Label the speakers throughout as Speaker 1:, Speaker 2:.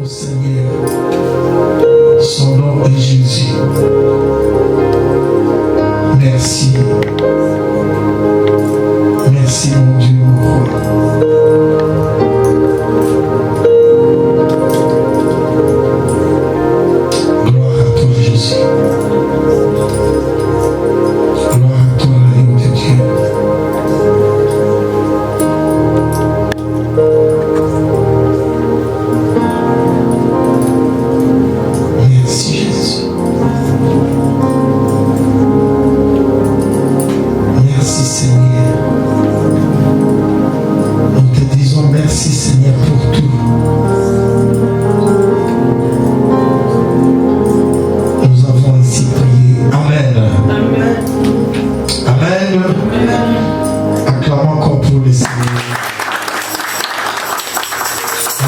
Speaker 1: au Seigneur. Son nom est Jésus. Merci. Merci mon Dieu, mon roi. Gloire à toi Jésus. Gloire à toi l'agneau de Dieu. Merci Jésus. Merci Seigneur. Nous te disons merci Seigneur pour tout. Nous avons ainsi prié. Amen.
Speaker 2: Amen.
Speaker 1: Amen.
Speaker 2: Amen.
Speaker 1: Acclamons encore pour le Seigneur.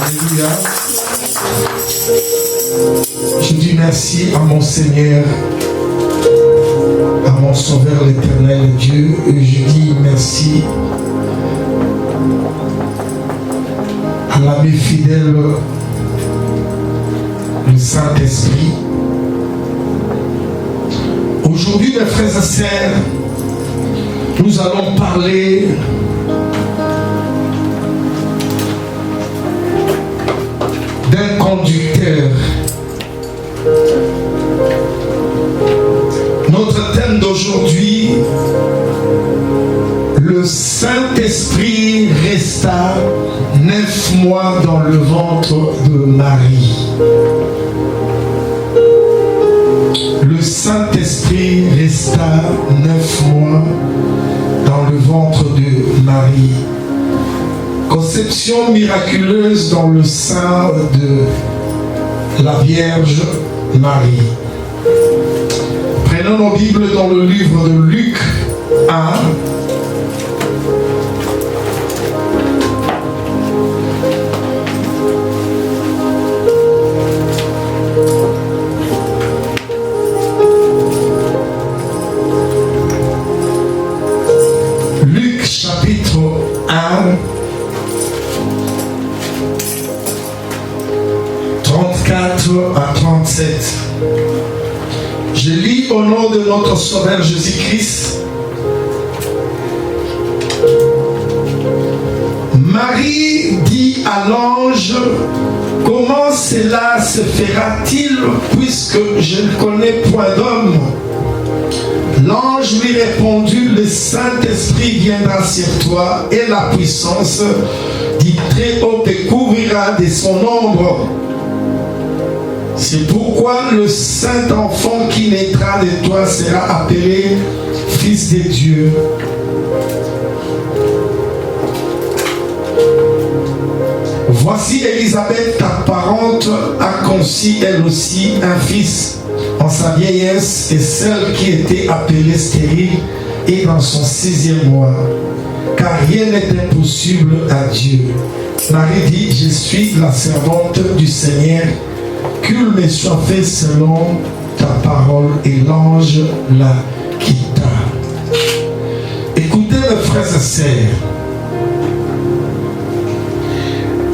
Speaker 1: Alléluia. Je dis merci à mon Seigneur, à mon Sauveur l'Éternel Dieu, et je dis merci à l'ami fidèle, le Saint-Esprit. Aujourd'hui, mes frères et sœurs, nous allons parler d'un conducteur. Notre thème d'aujourd'hui, le Saint-Esprit resta 9 mois dans le ventre de Marie. Le Saint-Esprit resta 9 mois dans le ventre de Marie. Conception miraculeuse dans le sein de la Vierge Marie. Prenons nos Bibles dans le livre de Luc 1. Luc chapitre 1. 34 à 37. Je lis au nom de notre Sauveur Jésus-Christ. Marie dit à l'ange, comment cela se fera-t-il puisque je ne connais point d'homme? L'ange lui répondit, le Saint-Esprit viendra sur toi et la puissance du Très-Haut te couvrira de son ombre. C'est pourquoi le Saint-Enfant qui naîtra de toi sera appelé Fils de Dieu. Voici Élisabeth, ta parente, a conçu elle aussi un fils en sa vieillesse, et celle qui était appelée stérile est dans son 6e mois, car rien n'est impossible à Dieu. Marie dit, je suis la servante du Seigneur, qu'il me soit fait selon ta parole, et l'ange la quitta. Écoutez mes frères et sœurs,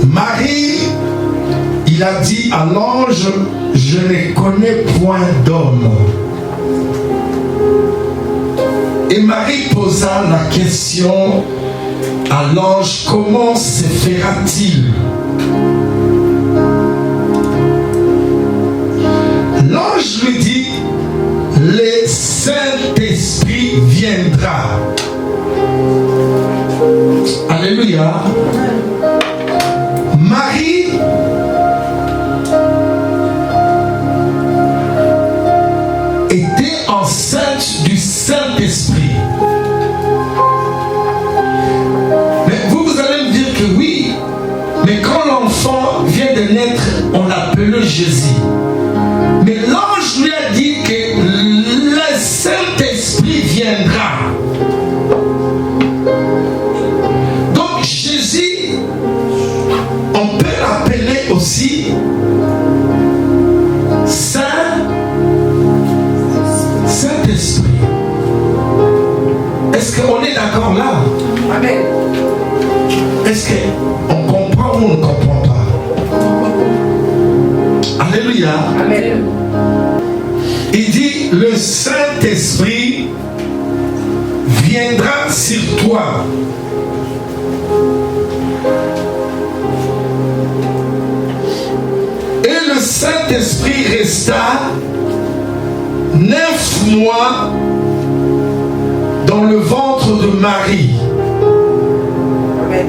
Speaker 1: Marie, il a dit à l'ange, je ne connais point d'homme. Et Marie posa la question à l'ange, comment se fera-t-il? L'ange lui dit, le Saint-Esprit viendra. Alléluia. Marie était enceinte du Saint-Esprit. Mais vous allez me dire que oui, mais quand l'enfant vient de naître, on l'appelle Jésus. Mais l'ange lui a dit que le Saint-Esprit viendra. Donc Jésus, on peut l'appeler aussi Saint-Esprit. Est-ce qu'on est d'accord là?
Speaker 2: Amen.
Speaker 1: Est-ce qu'on comprend ou on ne comprend pas? Alléluia.
Speaker 2: Amen.
Speaker 1: Il dit, le Saint-Esprit viendra sur toi. Et le Saint-Esprit resta 9 mois dans le ventre de Marie.
Speaker 2: Amen.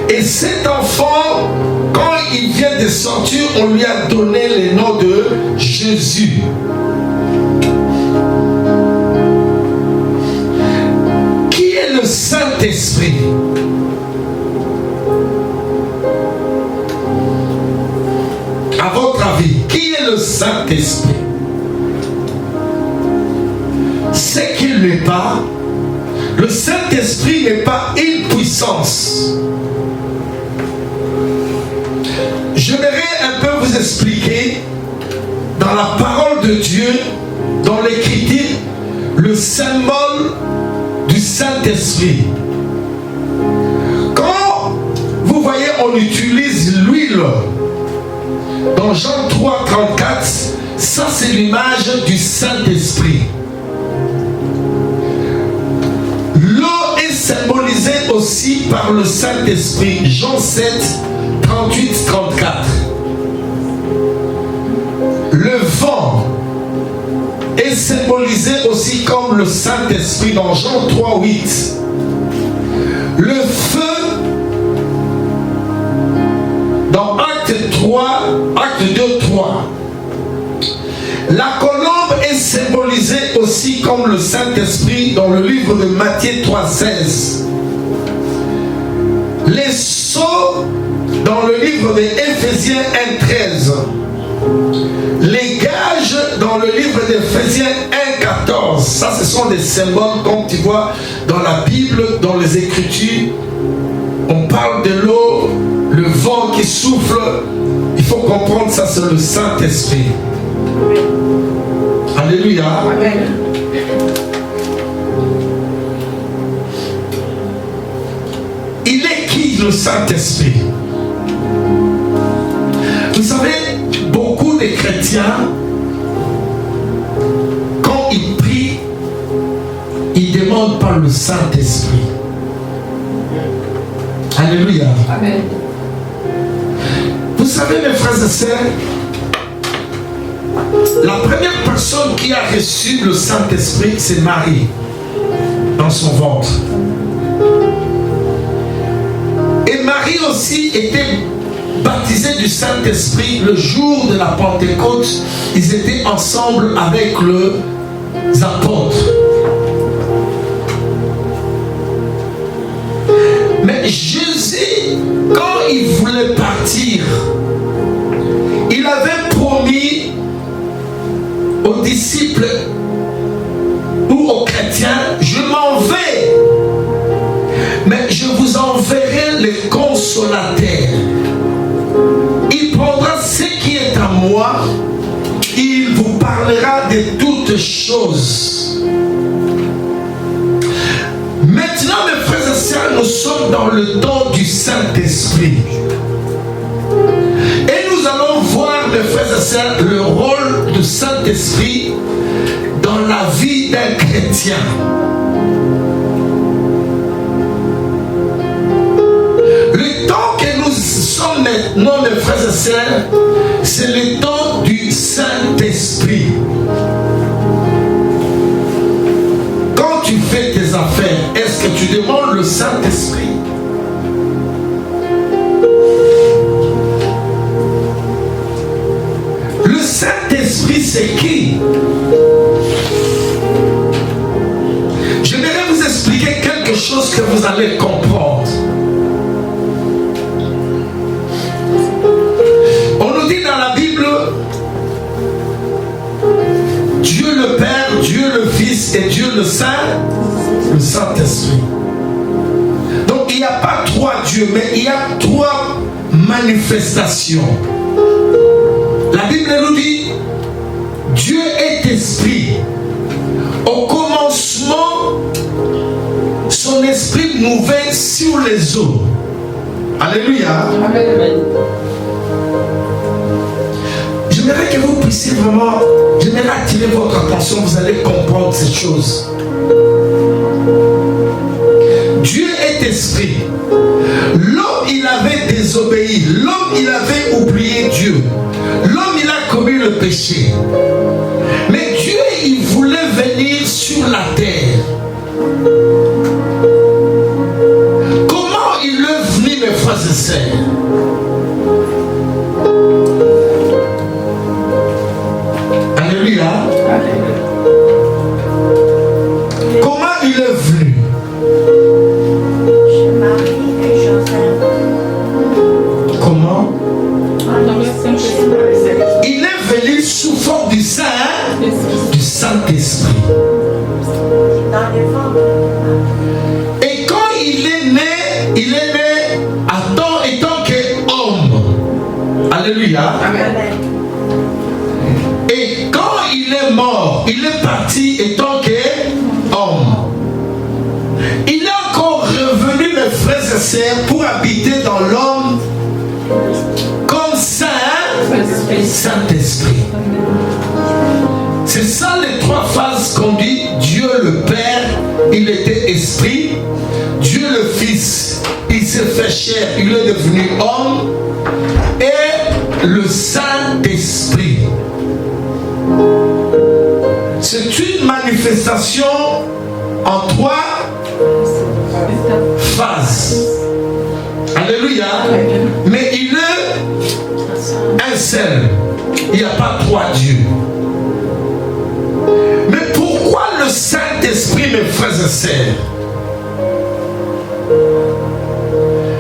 Speaker 1: Et cet enfant, quand il vient de sortir, on lui a donné le nom de Jésus. Qui est le Saint-Esprit? À votre avis, qui est le Saint-Esprit? C'est qu'il n'est pas. Le Saint-Esprit n'est pas une puissance. J'aimerais un peu vous expliquer dans la parole de Dieu, dans l'Écriture, le symbole du Saint-Esprit. Quand vous voyez, on utilise l'huile. Dans Jean 3, 34, ça c'est l'image du Saint-Esprit. L'eau est symbolisée aussi par le Saint-Esprit. Jean 7, 38, 34. Le vent est symbolisé aussi comme le Saint-Esprit dans Jean 3, 8. Le feu dans Acte 2, 3. La colombe est symbolisée aussi comme le Saint-Esprit dans le livre de Matthieu 3, 16. Les sceaux dans le livre de Éphésiens 1, 13. Les gages dans le livre d'Éphésiens 1, 14. Ça, ce sont des symboles, comme tu vois dans la Bible, dans les Écritures. On parle de l'eau, le vent qui souffle. Il faut comprendre ça, c'est le Saint-Esprit. Alléluia.
Speaker 2: Amen.
Speaker 1: Il est qui le Saint-Esprit? Vous savez, beaucoup de chrétiens, quand ils prient, ils demandent par le Saint-Esprit. Alléluia.
Speaker 2: Amen.
Speaker 1: Vous savez, mes frères et sœurs, la première personne qui a reçu le Saint-Esprit, c'est Marie, dans son ventre. Et Marie aussi était baptisée du Saint-Esprit le jour de la Pentecôte. Ils étaient ensemble avec les apôtres. Mais Jésus, quand il voulait partir, il avait promis aux disciples ou aux chrétiens, je m'en vais, mais je vous enverrai le consolateur. Il prendra ce qui est à moi, il vous parlera de toutes choses. Maintenant, mes frères et sœurs, nous sommes dans le temps du Saint-Esprit. Et nous allons voir, mes frères et sœurs, le rôle du Saint-Esprit dans la vie d'un chrétien. Le temps que nous sommes maintenant, mes frères et sœurs, c'est le temps du Saint-Esprit. Quand tu fais tes affaires, est-ce que tu demandes le Saint-Esprit? Le Saint-Esprit, c'est qui? J'aimerais vous expliquer quelque chose que vous allez comprendre. On nous dit dans la Bible, Dieu le Père, Dieu le Fils et Dieu le Saint-Esprit. Donc il n'y a pas trois dieux, mais il y a trois manifestations. La Bible nous dit, Dieu est esprit. Au commencement, son esprit mouvait sur les eaux. Alléluia.
Speaker 2: Amen.
Speaker 1: J'aimerais que vous puissiez vraiment, j'aimerais attirer votre attention, vous allez comprendre ces choses. Dieu est esprit. L'homme, il avait désobéi. L'homme, il avait oublié Dieu. L'homme, il a commis le péché. Mais Dieu, il voulait venir sur la terre. Comment il est venu, mes frères et sœurs? Alléluia. Comment il est venu? Comment? Il est venu sous forme du Saint-Esprit. Et quand il est né étant qu'homme. Alléluia. Et quand il est mort, il est parti étant qu'homme. Il est encore revenu, mes frères et sœurs, pour habiter dans l'homme comme Saint-Esprit. C'est ça les trois phases qu'on dit. Dieu le Père, il était esprit. Dieu le Fils, il s'est fait chair, il est devenu homme. Et le Saint-Esprit. C'est une manifestation en trois phases. Alléluia. Mais il est un seul. Il n'y a pas trois dieux. Mais pourquoi le Saint-Esprit, mes frères et sœurs?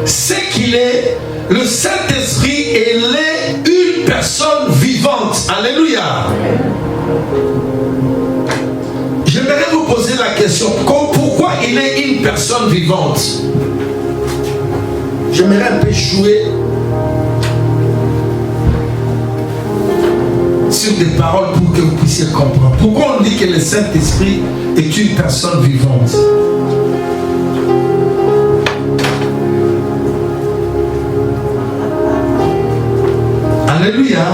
Speaker 1: C'est qu'il est, le Saint-Esprit, il est une personne vivante. Alléluia. J'aimerais vous poser la question, pourquoi il est une personne vivante? J'aimerais un peu jouer sur des paroles pour que vous puissiez comprendre. Pourquoi on dit que le Saint-Esprit est une personne vivante? Alléluia.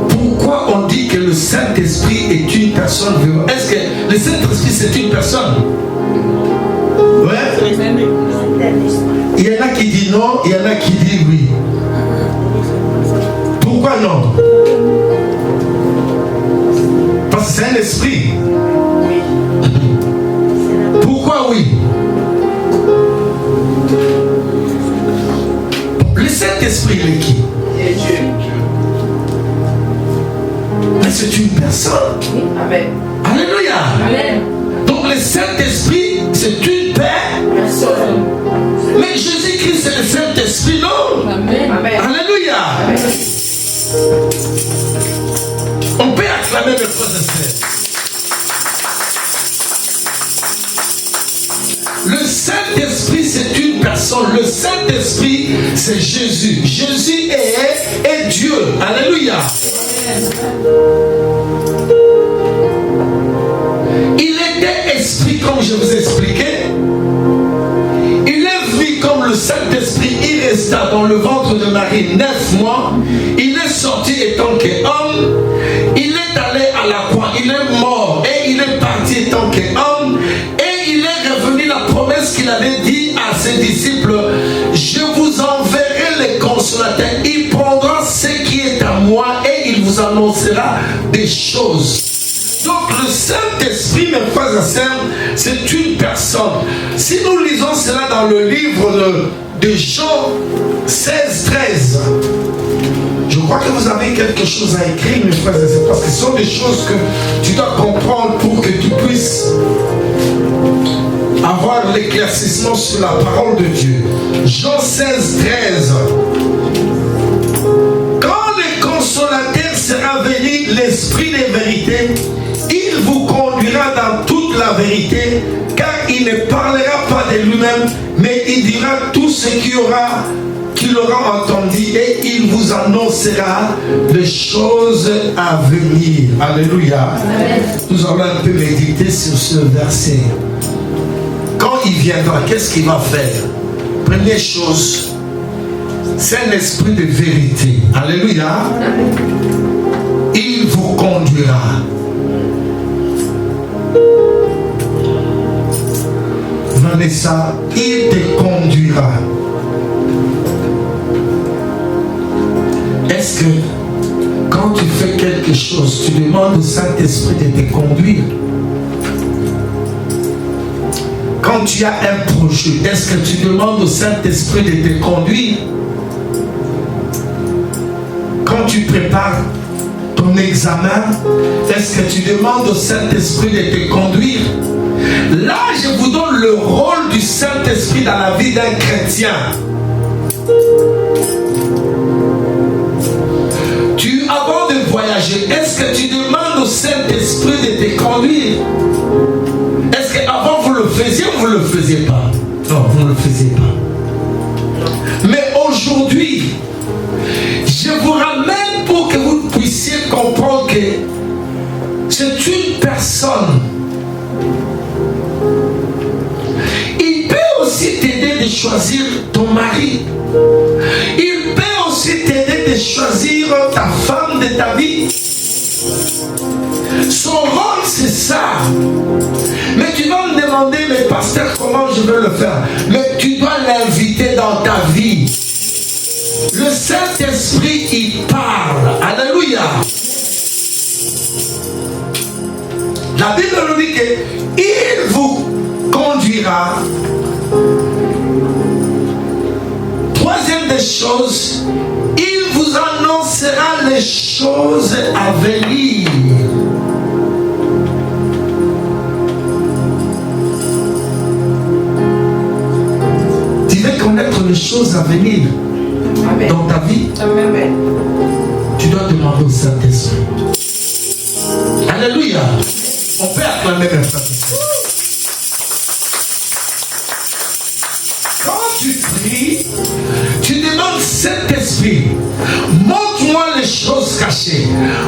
Speaker 1: Pourquoi on dit que le Saint-Esprit est une personne vivante? Est-ce que le Saint-Esprit c'est une personne? Ouais. Il y en a qui disent non, il y en a qui disent oui. Pourquoi non? Parce que c'est un esprit. Pourquoi oui? Le Saint-Esprit, il est qui? Mais c'est une personne. Amen. Alléluia. Amen. Donc le Saint-Esprit, c'est une personne. Mais Jésus-Christ, c'est le Saint-Esprit, non? Amen. Alléluia. Amen. On peut acclamer le frère et sœurs. Le Saint-Esprit, c'est une personne. Le Saint-Esprit, c'est Jésus. Jésus est Dieu. Alléluia. Il était esprit, comme je vous ai expliqué. Il est venu comme le Saint-Esprit. Il resta dans le ventre de Marie 9 mois. Il est sorti étant qu'homme. Il est allé à la croix. Il est mort et il est parti étant qu'homme. Et il est revenu, la promesse qu'il avait dit à ses disciples: je vous enverrai les consolateurs. Il prendra ce qui est à moi et il vous annoncera des choses. Donc le Saint-Esprit, mes frères et sœurs, c'est une personne. Si nous lisons cela dans le livre de Jean 16, 13, je crois que vous avez quelque chose à écrire, mes frères et sœurs, parce que ce sont des choses que tu dois comprendre pour que tu puisses avoir l'éclaircissement sur la parole de Dieu. Jean 16, 13. Quand le consolateur sera venu, l'Esprit de vérité, il vous conduira dans toute la vérité, car il ne parlera pas de lui-même, mais il dira tout ce qu'il aura entendu et il vous annoncera les choses à venir. Alléluia. Amen. Nous allons un peu méditer sur ce verset. Quand il viendra, qu'est-ce qu'il va faire? Première chose, C'est un esprit de vérité. Alléluia. Il vous conduira. Vanessa, il te conduira. Est-ce que quand tu fais quelque chose, tu demandes au Saint-Esprit de te conduire? Quand tu as un projet, est-ce que tu demandes au Saint-Esprit de te conduire? Quand tu prépares ton examen, est-ce que tu demandes au Saint-Esprit de te conduire? Là, je vous donne le rôle du Saint-Esprit dans la vie d'un chrétien. Avant de voyager, est-ce que tu demandes au Saint-Esprit de te conduire? Est-ce qu'avant vous le faisiez ou vous ne le faisiez pas? Non, vous ne le faisiez pas. Mais aujourd'hui, je vous ramène pour que vous puissiez comprendre que c'est une personne. Il peut aussi t'aider de choisir ton mari. Il peut aussi t'aider de choisir ta femme de ta vie. Son rôle, c'est ça. Mais tu vas me demander, mais pasteur, comment je vais le faire? Mais tu dois l'inviter dans ta vie. Le Saint-Esprit, il parle. Alléluia. La Bible nous dit qu'il vous conduira. Troisième des choses, il vous annoncera les choses à venir. Tu veux connaître les choses à venir. Amen. Dans ta vie. Amen. Tu dois demander au Saint-Esprit. Alléluia. On peut acclamer le Saint-Esprit. Quand tu pries, tu demandes Saint-Esprit, montre-moi les choses cachées,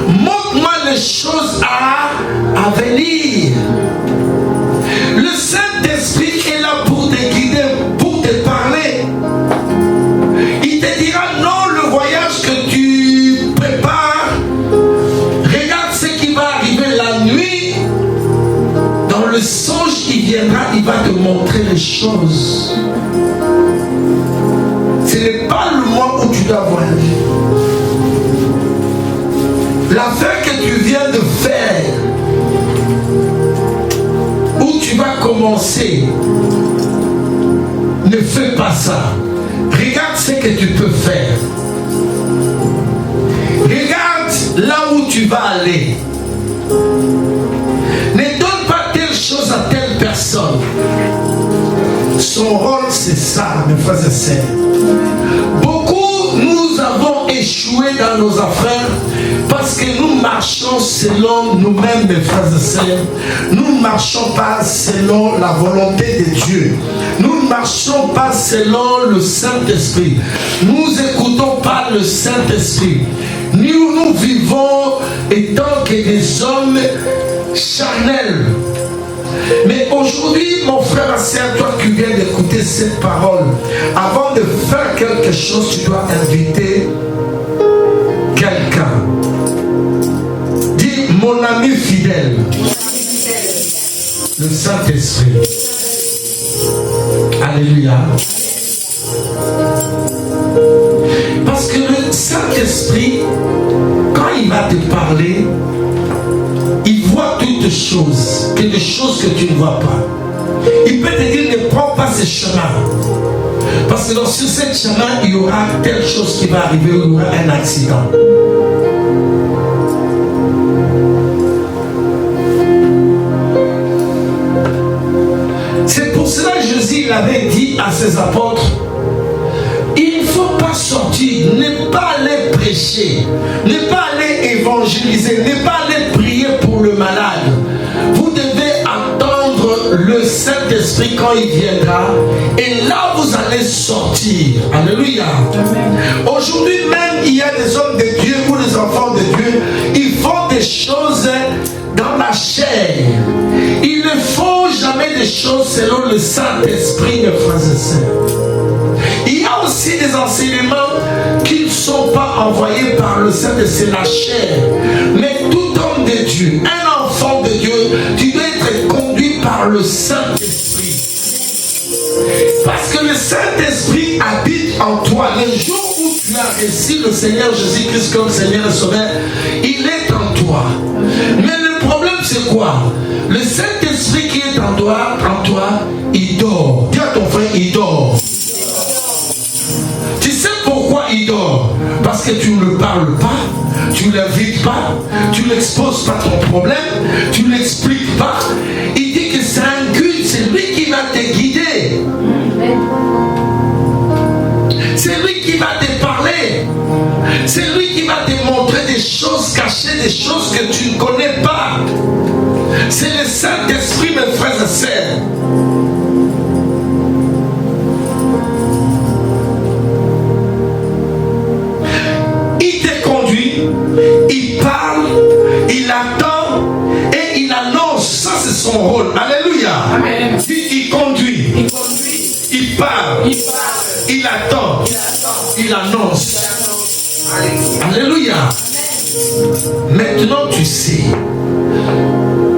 Speaker 1: montre-moi les choses à venir. Le Saint-Esprit est là pour te guider, pour te parler. Il te dira non, le voyage que tu prépares, regarde ce qui va arriver la nuit. Dans le songe qui viendra, il va te montrer les choses. Ce n'est pas le mois où tu dois voyager. L'affaire que tu viens de faire, où tu vas commencer, ne fais pas ça. Regarde ce que tu peux faire. Regarde là où tu vas aller. Ne donne pas telle chose à telle personne. Son rôle, c'est ça, mes frères et sœurs. Beaucoup, nous avons échoué dans nos affaires parce que nous marchons selon nous-mêmes, mes frères et sœurs. Nous ne marchons pas selon la volonté de Dieu. Nous ne marchons pas selon le Saint-Esprit. Nous n'écoutons pas le Saint-Esprit. Nous vivons étant que des hommes charnels. Mais aujourd'hui, mon frère et sœur, toi qui viens d'écouter cette parole, avant de faire quelque chose, tu dois inviter quelqu'un. Dis mon ami fidèle, le Saint-Esprit. Alléluia. Parce que le Saint-Esprit, quand il va te parler, il voit toutes choses, que des choses que tu ne vois pas. Il peut te dire, ne prends pas ce chemin. Parce que dans ce chemin, il y aura telle chose qui va arriver, il y aura un accident. C'est pour cela que Jésus l'avait dit à ses apôtres, il ne faut pas sortir, ne pas aller prêcher, ne pas aller évangéliser, ne pas aller prier pour le malade. Vous devez attendre le Saint-Esprit quand il viendra, et là vous allez sortir. Alléluia. Aujourd'hui même, il y a des hommes de Dieu ou des enfants de Dieu, ils font des choses dans la chair. Ils ne font jamais des choses selon le Saint-Esprit, mes frères et sœurs. Il y a aussi aussi des enseignements qui ne sont pas envoyés par le Saint-Esprit, la chair. Mais tout homme de Dieu, un enfant de Dieu, tu dois être conduit par le Saint-Esprit. Parce que le Saint-Esprit habite en toi. Le jour où tu as reçu le Seigneur Jésus-Christ comme Seigneur et Sauveur, il est en toi. Mais le problème c'est quoi? Le Saint-Esprit qui est en toi, il dort. Dis à ton frère, il dort. Tu sais pourquoi il dort? Parce que tu ne le parles pas, tu ne l'invites pas, tu ne l'exposes pas ton problème, tu ne l'expliques pas. Il dit que c'est un culte, c'est lui qui va te guider. C'est lui qui va te parler. C'est lui qui va te montrer des choses cachées, des choses que tu ne connais pas. C'est le Saint-Esprit, mes frères et sœurs. Il te conduit, il parle, il attend et il annonce. Ça, c'est son rôle. Alléluia. Amen. Il conduit, il parle, il attend, il annonce. Alléluia. Maintenant, tu sais.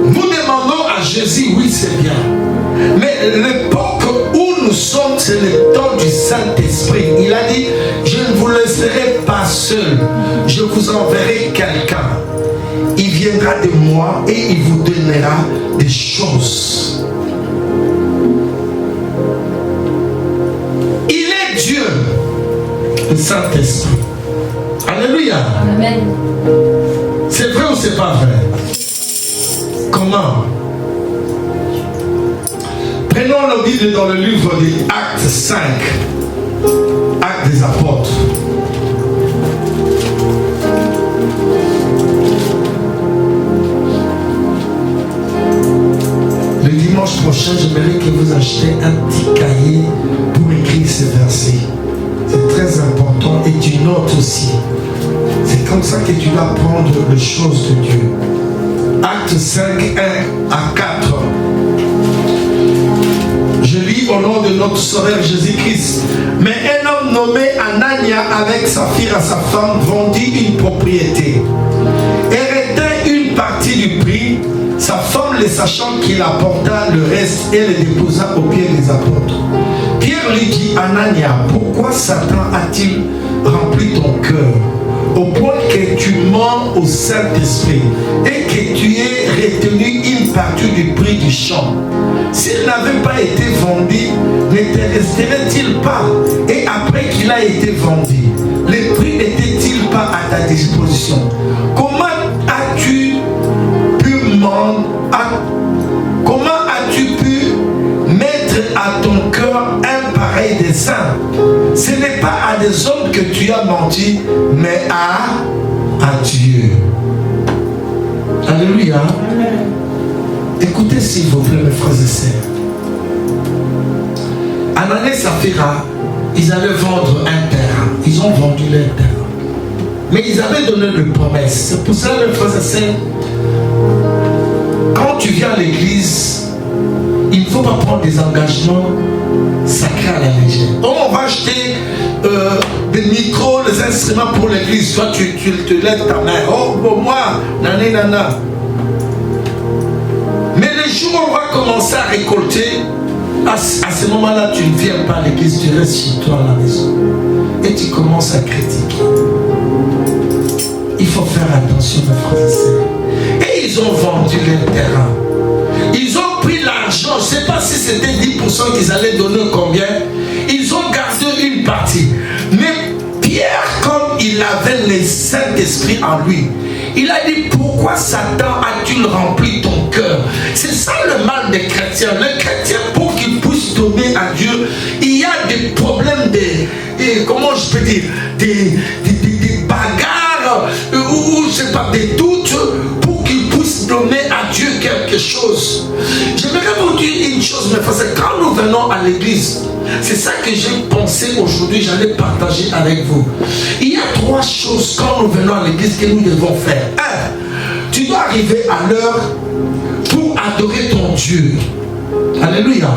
Speaker 1: Nous demandons à Jésus, oui, c'est bien. Mais l'époque où nous sommes, c'est le temps du Saint-Esprit. Il a dit, je ne vous laisserai pas seul. Je vous enverrai quelqu'un. Il viendra de moi et il vous donnera des choses. Il est Dieu, le Saint-Esprit. Alléluia. Amen. C'est vrai ou c'est pas vrai? Comment? Prenons la Bible dans le livre des Actes 5. Actes des Apôtres. Le dimanche prochain, j'aimerais que vous achetiez un petit cahier pour écrire ces versets. C'est très important et tu notes aussi. C'est comme ça que tu vas prendre les choses de Dieu. Acte 5, 1 à 4. Je lis au nom de notre Sauveur Jésus-Christ. Mais un homme nommé Anania, avec Saphir à sa femme, vendit une propriété et retint une partie du prix. Sa femme, le sachant, qu'il apporta le reste et le déposa aux pieds des apôtres. Pierre lui dit, Anania, pourquoi Satan a-t-il rempli ton cœur au point que tu mens au Saint-Esprit et que tu aies retenu une partie du prix du champ? S'il n'avait pas été vendu, ne te resterait-il pas? Et après qu'il a été vendu, le prix n'était-il pas à ta disposition? Comment as-tu pu mettre à ton cœur un pareil dessein? Ce n'est pas à des hommes que tu as menti, mais à Dieu. Alléluia. Écoutez s'il vous plaît, mes frères et sœurs. Anania et Saphira, ils allaient vendre un terrain. Ils ont vendu leur terrain. Mais ils avaient donné des promesses. C'est pour ça, mes frères et sœurs, quand tu viens à l'église, il ne faut pas prendre des engagements sacrés à la légère. On va acheter des micros, des instruments pour l'église. Toi, tu te lèves ta main. Oh, pour moi, nané, nana. Mais le jour où on va commencer à récolter, à ce moment-là, tu ne viens pas à l'église, tu restes chez toi à la maison. Et tu commences à critiquer. Il faut faire attention, mes frères et sœurs. Et ils ont vendu leur terrain. Ils ont pris l'argent, je ne sais pas si c'était 10% qu'ils allaient donner combien. Ils ont gardé une partie. Mais Pierre, comme il avait le Saint-Esprit en lui, il a dit, pourquoi Satan a-t-il rempli ton cœur? C'est ça le mal des chrétiens. Les chrétiens, pour qu'ils puissent donner à Dieu, il y a des problèmes, comment je peux dire, des bagarres, ou je sais pas, des doutes, pour qu'ils puissent donner à Dieu quelque chose. J'aimerais vous dire une chose, mes frères, quand nous venons à l'église, c'est ça que j'ai pensé aujourd'hui, j'allais partager avec vous. Il y a 3 choses quand nous venons à l'église que nous devons faire. 1, tu dois arriver à l'heure pour adorer ton Dieu. Alléluia.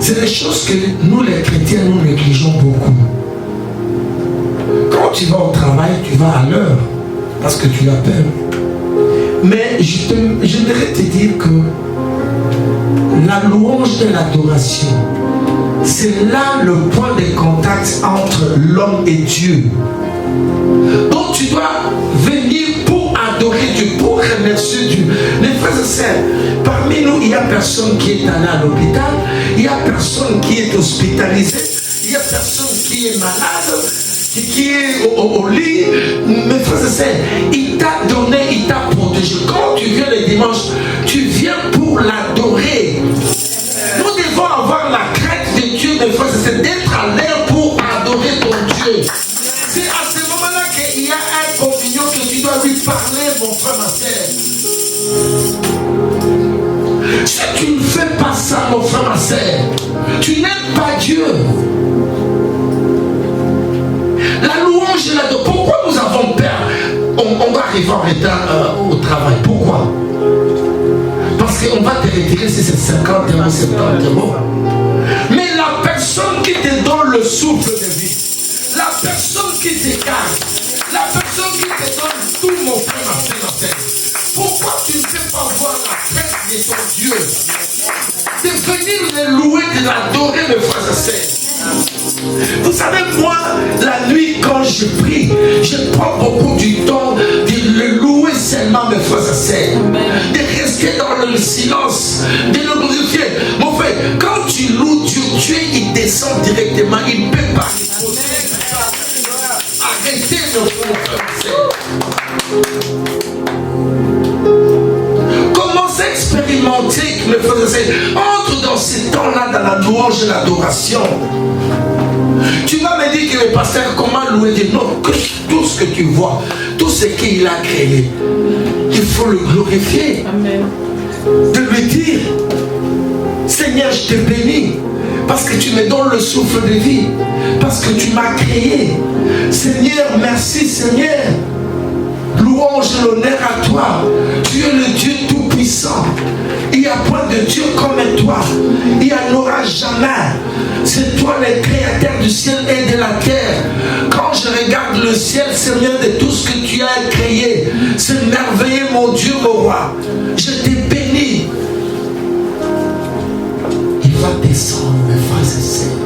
Speaker 1: C'est des choses que nous les chrétiens, nous négligeons beaucoup. Quand tu vas au travail, tu vas à l'heure parce que tu as peur. Mais j'aimerais te dire que la louange et l'adoration, c'est là le point de contact entre l'homme et Dieu. Donc tu dois venir pour adorer Dieu, pour remercier Dieu. Les frères et sœurs, parmi nous, il y a personne qui est allé à l'hôpital, il y a personne qui est hospitalisé, il y a personne qui est malade, qui est au lit. Mes frères et sœurs, il t'a donné, il t'a protégé. Quand tu viens le dimanche, tu viens pour l'adorer. Nous devons avoir la crainte de Dieu, mes frères et sœurs, d'être à l'air pour adorer ton Dieu. C'est à ce moment-là qu'il y a un communion que tu dois lui parler, mon frère, ma sœur. Si tu ne fais pas ça, mon frère, ma sœur, tu n'aimes pas Dieu. La louange et l'adoration. Pourquoi nous avons peur? On va arriver en retard au travail. Pourquoi? Parce qu'on va te retirer si c'est 50 euros, 70 euros. Mais la personne qui te donne le souffle de vie, la personne qui te garde, la personne qui te donne tout, mon frère, ma soeur, pourquoi tu ne peux pas voir la fête de ton Dieu? De venir le louer, de l'adorer, mes frères et sœurs. Vous savez, moi, la nuit, quand je prie, je prends beaucoup du temps de le louer seulement, mes frères et sœurs. De rester dans le silence, de le glorifier. Mon frère, quand tu loues Dieu, Dieu, il descend directement, il ne peut pas. Arrêtez, mes frères et sœurs. Commencez à expérimenter, mes frères et sœurs. Entre dans ces temps-là, dans la louange et l'adoration. Tu vas me dire que le pasteur, comment louer Dieu? Non, que tout ce que tu vois, tout ce qu'il a créé, il faut le glorifier. Amen. De lui dire, Seigneur, je te bénis, parce que tu me donnes le souffle de vie, parce que tu m'as créé. Seigneur, merci Seigneur. Louange et l'honneur à toi. Tu es le Dieu tout-puissant. Il n'y a point de Dieu comme toi. Il n'y en aura jamais. C'est toi le créateur du ciel et de la terre. Quand je regarde le ciel, Seigneur, de tout ce que tu as créé, c'est merveilleux, mon Dieu, mon roi. Je te bénis. Il va descendre, mes frères et sœurs.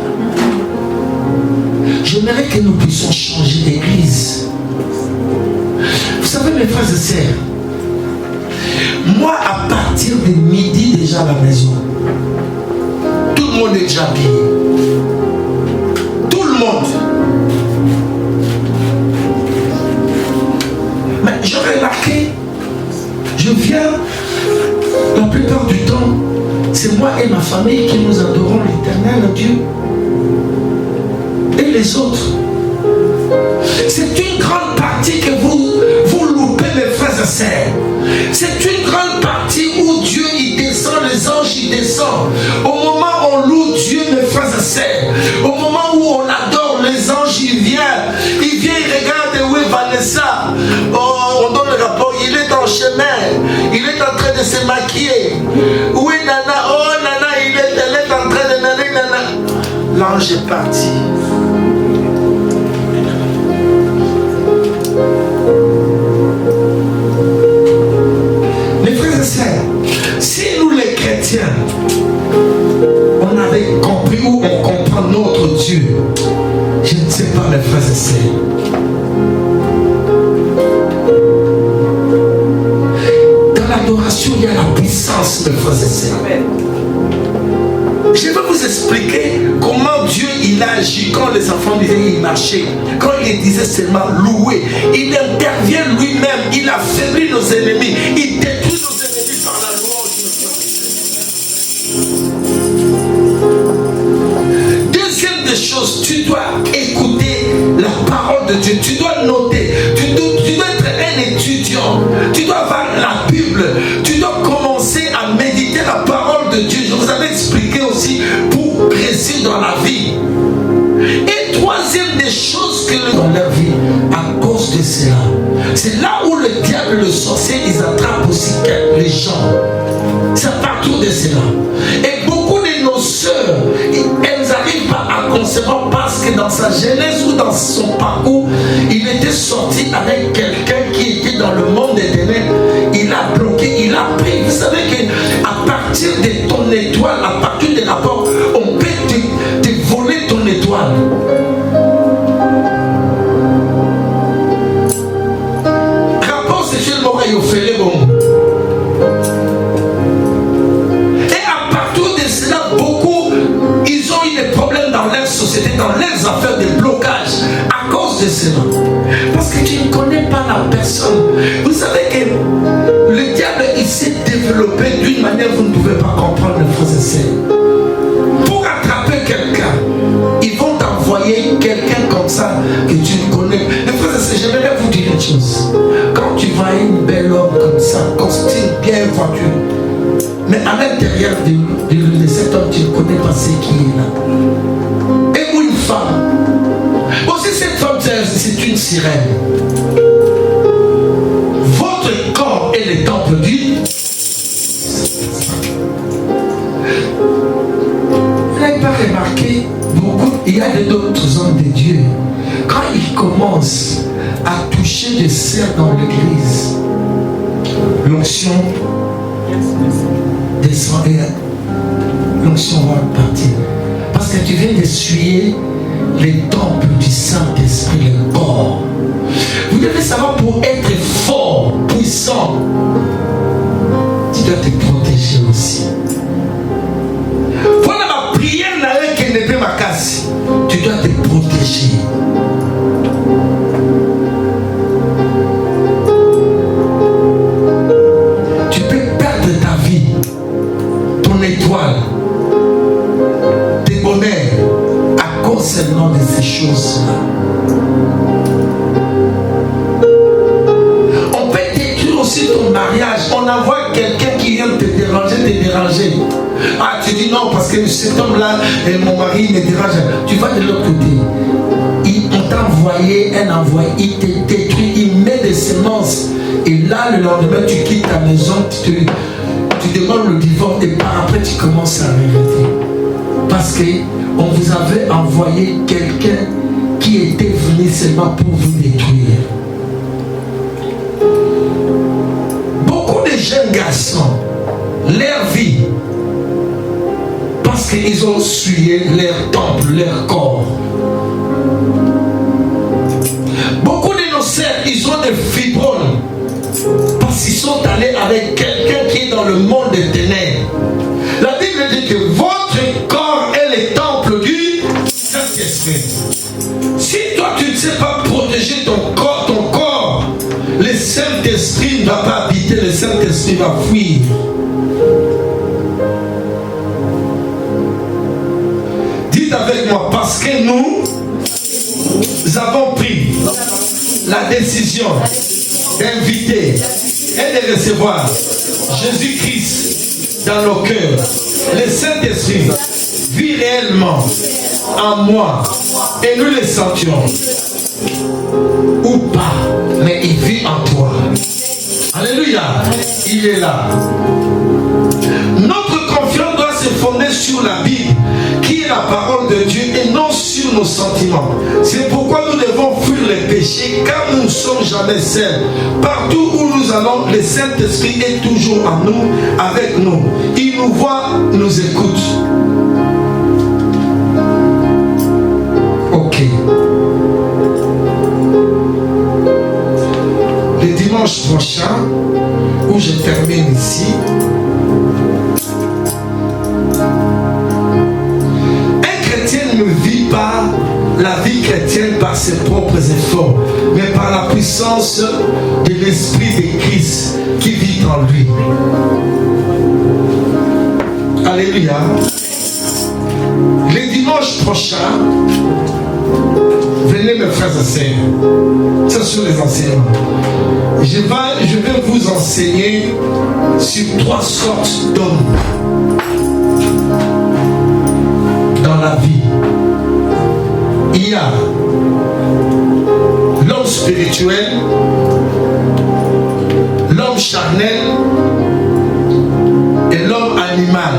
Speaker 1: J'aimerais que nous puissions changer d'église. Vous savez, mes frères et sœurs, moi, à partir de midi déjà à la maison, tout le monde est déjà habillé. Tout le monde. Mais j'ai remarqué, je viens, la plupart du temps, c'est moi et ma famille qui nous adorons l'Éternel, Dieu. Et les autres. C'est une grande partie que vous loupez, mes frères et sœurs. C'est une grande partie où Dieu il descend, les anges il descendent. Au moment où on loue Dieu, mes frères et sœurs, au moment où on adore, les anges il vient, il regarde où est Vanessa. Oh, on donne le rapport, il est en chemin, il est en train de se maquiller. Où est Nana? Oh Nana, elle est en train de Nana. L'ange est parti. Si nous les chrétiens, on avait compris où on comprend notre Dieu, je ne sais pas, mes frères et sœurs. Dans l'adoration, il y a la puissance, mes frères et sœurs. Je vais vous expliquer comment Dieu il a agi quand les enfants disaient il marchait, quand il disait seulement louer. Il intervient lui-même, il affaiblit nos ennemis, il détruit nos ennemis par la louange. Deuxième des choses, tu dois écouter la parole de Dieu, tu dois noter, tu dois être un étudiant, tu dois avoir la Bible, tu dois commencer à méditer la parole de Dieu. Je vous avais expliqué aussi pour réussir dans la vie. Et troisième des choses que dans leur vie, à cause de cela, c'est là où le diable, le sorcier, ils attrapent aussi les gens. C'est à partir de cela. Et beaucoup de nos sœurs, elles n'arrivent pas à concevoir parce que dans sa sa jeunesse ou dans son parcours, il était sorti avec quelqu'un qui était dans le monde des ténèbres. Il a bloqué, il a pris. Vous savez qu'à partir de ton étoile, à partir de la porte, on peut te voler ton étoile. Rapport sexuel m'aurait offert bon. Société, dans leurs affaires de blocage à cause de cela. Parce que tu ne connais pas la personne. Vous savez que le diable il s'est développé d'une manière que vous ne pouvez pas comprendre, frères et sœurs. Pour attraper quelqu'un, ils vont t'envoyer quelqu'un comme ça que tu ne connais. Les frères et sœurs, j'aimerais vous dire une chose. Quand tu vois une belle homme comme ça, costume bien voiture, mais à l'intérieur de cet homme, tu ne connais pas ce qui est là. Et ou une femme. Aussi cette femme, c'est une sirène. Votre corps est le temple du. Vous n'avez pas remarqué beaucoup, il y a d'autres hommes de Dieu. Quand ils commencent à toucher des sœurs dans l'église, l'onction descend et l'onction va partir. Parce que tu viens d'essuyer les temples du Saint-Esprit, le corps. Vous devez savoir, pour être fort, puissant, tu dois te protéger aussi. Voilà ma prière qui n'est pas ma casse. Tu dois te protéger. Tu peux perdre ta vie, ton étoile, tes bonheurs à cause seulement de ces choses-là. On peut détruire aussi ton mariage. On envoie quelqu'un qui vient te déranger. Ah, tu dis non parce que cet homme-là, mon mari me dérange. Tu vas de l'autre côté. On t'a envoyé un envoyé, il te détruit, il met des semences. Et là, le lendemain, tu quittes ta maison, tu demandes le divorce et par après, tu commences à regretter. Parce qu'on vous avait envoyé quelqu'un qui était venu seulement pour vous détruire. Beaucoup de jeunes garçons, leur vie, parce qu'ils ont souillé leur temple, leur corps. Beaucoup de nos sœurs, ils ont des fibromes parce qu'ils sont allés avec quelqu'un qui est dans le monde des ténèbres. La Bible dit que votre corps est le temple du Saint-Esprit. Si toi tu ne sais pas protéger ton corps, le Saint-Esprit ne va pas habiter, le Saint-Esprit va fuir. Dites avec moi, parce que nous avons pris la décision d'inviter et de recevoir Jésus-Christ dans nos cœurs. Le Saint-Esprit vit réellement en moi et nous le sentions. Ou pas, mais il vit en toi. Alléluia, il est là. Notre confiance doit se fonder sur la Bible, qui est la parole de Dieu, et non sur nos sentiments. C'est pourquoi nous devons fuir les péchés, car nous ne sommes jamais seuls. Partout où nous allons, le Saint-Esprit est toujours en nous, avec nous. Il nous voit, nous écoute. Ok. Le dimanche prochain, où je termine ici, ne vit pas la vie chrétienne par ses propres efforts, mais par la puissance de l'Esprit de Christ qui vit en lui. Alléluia. Le dimanche prochain, venez mes frères et sœurs, ce sont les enseignements. Je vais vous enseigner sur 3 sortes d'hommes dans la vie. Il y a l'homme spirituel, l'homme charnel et l'homme animal.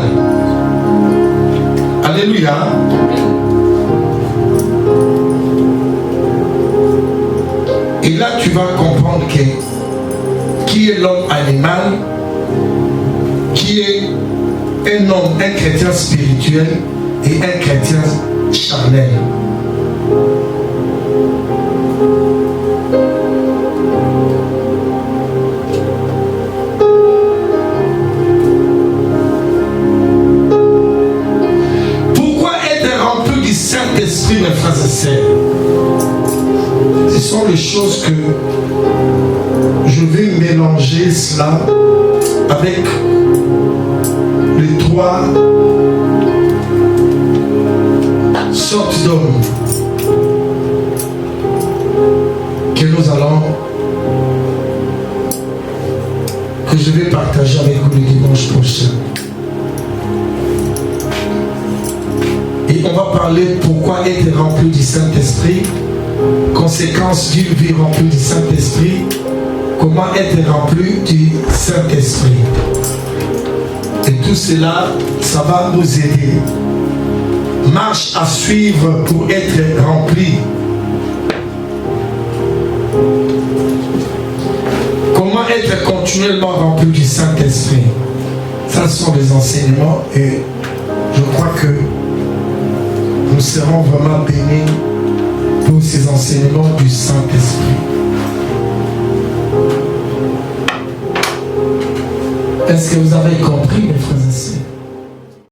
Speaker 1: Alléluia. Et là, tu vas comprendre qui est l'homme animal, qui est un homme, un chrétien spirituel et un chrétien charnel. Pourquoi être rempli du Saint-Esprit, mes frères et sœurs? Ce sont les choses que je vais mélanger cela avec les trois sortes d'hommes que je vais partager avec vous le dimanche prochain. Et on va parler pourquoi être rempli du Saint-Esprit, conséquences d'une vie remplie du Saint-Esprit, comment être rempli du Saint-Esprit. Et tout cela, ça va nous aider. Marche à suivre pour être rempli. Comment être continuellement rempli du Saint-Esprit. Ça sont les enseignements et je crois que nous serons vraiment bénis pour ces enseignements du Saint-Esprit. Est-ce que vous avez compris, mes frères?